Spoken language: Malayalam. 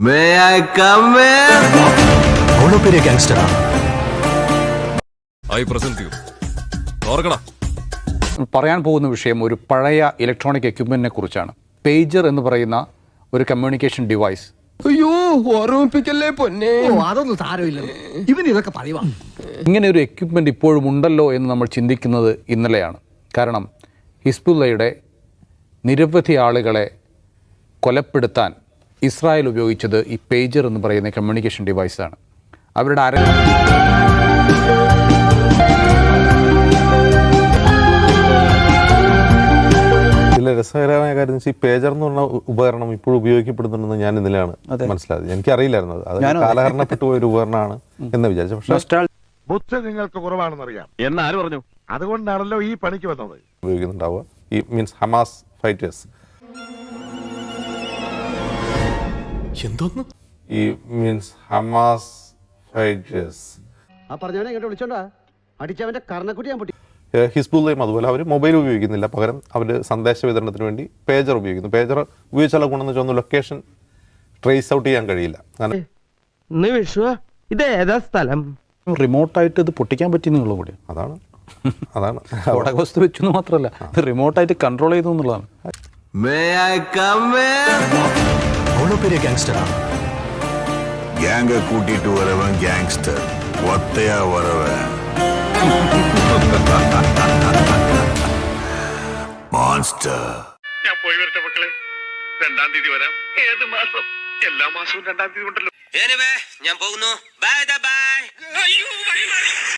May I come in? അവളോ Periya ഗാങ്സ്റ്ററാണ്. I present you. ഓർക്കടാ. പറയാൻ പോകുന്ന വിഷയം ഒരു പഴയ ഇലക്ട്രോണിക് എക്യുപ്മെന്റിനെ കുറിച്ചാണ്. പേജർ എന്ന് പറയുന്ന ഒരു കമ്മ്യൂണിക്കേഷൻ ഡിവൈസ്. അയ്യോ ഓർമ്മിപ്പിക്കല്ലേ പൊന്നെ. അതൊന്നും സാരമില്ല, ഇവൻ ഇതൊക്കെ പറയുവാ. ഇങ്ങനെ ഒരു എക്യുപ്മെന്റ് ഇപ്പോഴും ഉണ്ടല്ലോ എന്ന് നമ്മൾ ചിന്തിക്കുന്നത് ഇന്നലെയാണ്. കാരണം ഹിസ്ബുള്ളയുടെ നിരവധി ആളുകളെ കൊലപ്പെടുത്താൻ ഇസ്രായേൽ ഉപയോഗിച്ചത് ഈ പേജർ എന്ന് പറയുന്ന കമ്മ്യൂണിക്കേഷൻ ഡിവൈസാണ്. അവരുടെ ഇതിലെ രസകരമായ കാര്യം ഈ പേജർ എന്ന് പറഞ്ഞ ഉപകരണം ഇപ്പോഴും ഉപയോഗിക്കപ്പെടുന്നുണ്ടെന്ന് ഞാൻ ഇന്നലെയാണ് മനസ്സിലായത്. എനിക്കറിയില്ലായിരുന്നു അത് കാലഹരണപ്പെട്ടു പോയ ഒരു ഉപകരണമാണ് എന്ന് വിചാരിച്ചു. പക്ഷേ ബുദ്ധി നിങ്ങൾക്ക് കുറവാണെന്നറിയാം എന്നാര് പറഞ്ഞു? അതുകൊണ്ടാണല്ലോ ഈ പണിക്ക് വന്നത്. ഉപയോഗിക്കുന്നുണ്ടാവുക ഈ മീൻസ് ഹമാസ് ഫൈറ്റേഴ്സ്. എന്തോന്ന് ഈ മീൻസ് ഹമാസ് ഫൈറ്റേഴ്സ് പറഞ്ഞവനെ ഇങ്ങോട്ട് വിളിച്ചോണ്ടാ അടിച്ചവന്റെ കർണക്കുട്ടി ഞാൻ പൊട്ടി. ഹിസ്ബുള്ളയും അതുപോലെ അവർ മൊബൈൽ ഉപയോഗിക്കുന്നില്ല, പകരം അവർ സന്ദേശ വിതരണത്തിന് വേണ്ടി പേജർ ഉപയോഗിക്കുന്നു. പേജർ ഉപയോഗിച്ചാൽ ഗുണമെന്ന് വെച്ചാൽ ലൊക്കേഷൻ ട്രേസ് ഔട്ട് ചെയ്യാൻ കഴിയില്ല. ഇത് ഏതാ സ്ഥലം? റിമോട്ടായിട്ട് ഇത് പൊട്ടിക്കാൻ പറ്റിയെന്നുള്ള കൂടി അതാണ് വസ്തു വെച്ചെന്ന് മാത്രമല്ല, ഇത് റിമോട്ടായിട്ട് കൺട്രോൾ ചെയ്തു എന്നുള്ളതാണ്. May I come in? അവളോ Periya ഗാങ്സ്റ്ററാണ്. கேங்க கூட்டிட்டு வரவன் கேங்ஸ்டர், ஒத்தையா வரவன் மான்ஸ்டர். ഞാൻ പോയി വരട്ടെ മക്കളെ, 2-ാം തീയതി വരാം. ഏത് മാസം? എല്ലാ മാസവും 2-ാം തീയതി ഉണ്ടല്ലോ. ഞാൻ പോകുന്നു. Bye bye.